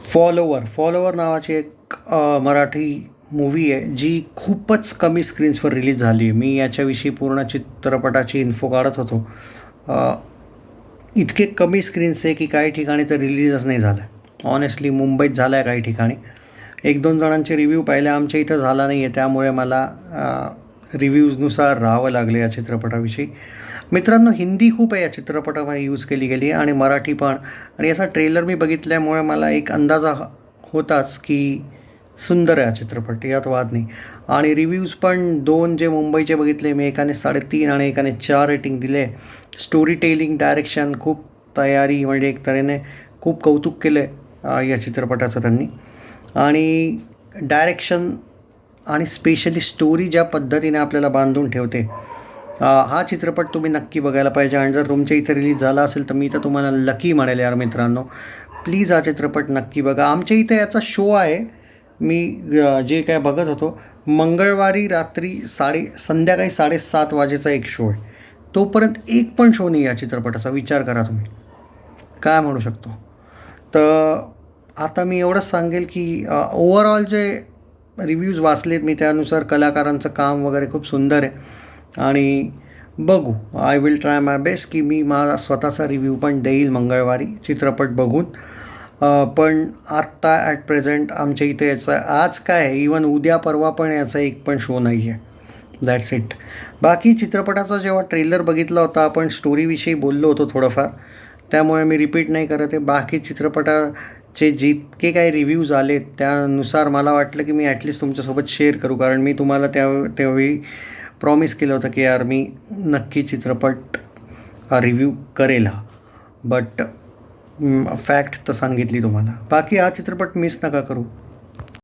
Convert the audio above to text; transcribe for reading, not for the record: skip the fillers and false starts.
Follower नावाची एक Marathi movie आहे जी खूपच कमी स्क्रीन्सवर रिलीज झाली आहे. मी याच्याविषयी पूर्ण चित्रपटाची इन्फो काढत होतो. अ, इतके कमी स्क्रीन्स आहे की काही ठिकाणी तर रिलीजच नाही झालं. ऑनेस्टली मुंबईत झालं आहे काही ठिकाणी. 1-2 जणांचे रिव्ह्यू पाहिले, आमच्या इथं झाला नाही आहे, त्यामुळे मला रिव्ह्यूजनुसार राहावं लागलं या चित्रपटाविषयी. मित्रांनो, हिंदी खूप आहे या चित्रपटामध्ये यूज केली गेली आणि मराठी पण. आणि याचा ट्रेलर मी बघितल्यामुळे मला एक अंदाजा होताच की सुंदर आहे हा चित्रपट, यात वाद नाही. आणि रिव्ह्यूज पण 2 जे मुंबईचे बघितले मी, एकाने 3.5 आणि एकाने 4 रेटिंग दिले. स्टोरी टेलिंग, डायरेक्शन, खूप तयारी, म्हणजे एक तऱ्हेने खूप कौतुक केलं आहे या चित्रपटाचं त्यांनी. आणि डायरेक्शन आणि स्पेशली स्टोरी ज्या पद्धतीने आपल्याला बांधून ठेवते, हा चित्रपट तुम्ही नक्की बघायला पाहिजे. आणि जर तुमच्या इथे रिलीज झाला असेल तर मी तर तुम्हाला लकी म्हणेल यार मित्रांनो, प्लीज हा चित्रपट नक्की बघा. आमच्या इथे याचा शो आहे. मी जे काय बघत होतो, मंगळवारी रात्री संध्याकाळी 7:30 वाजेचा एक शो आहे. तोपर्यंत एक पण शो नाही या चित्रपटाचा. विचार करा तुम्ही, काय म्हणू शकतो. तर आता मी एवढंच सांगेल की ओव्हरऑल जे रिव्ह्यूज वाचलेत मी, त्यानुसार कलाकारांचं काम वगैरे खूप सुंदर आहे. आणि बघू, I will try my best की मी माझा स्वतःचा रिव्ह्यू पण देईल मंगळवारी चित्रपट बघून. पण आत्ता ॲट प्रेझेंट आमच्या इथे याचा आज काय आहे, इवन उद्या परवा पण याचा एक पण शो नाही आहे. That's it. बाकी चित्रपटाचा जेव्हा ट्रेलर बघितला होता, आपण स्टोरीविषयी बोललो होतो थोडंफार, त्यामुळे मी रिपीट नाही करत आहे. बाकी चित्रपटाचे जितके काही रिव्ह्यूज आलेत त्यानुसार मला वाटलं की मी ॲटलिस्ट तुमच्यासोबत शेअर करू, कारण मी तुम्हाला त्यावेळी प्रॉमिस केलं होतं की यार मी नक्की चित्रपट रिव्ह्यू करेल हा. बट फॅक्ट तर सांगितली तुम्हाला. बाकी हा चित्रपट मिस नका करू.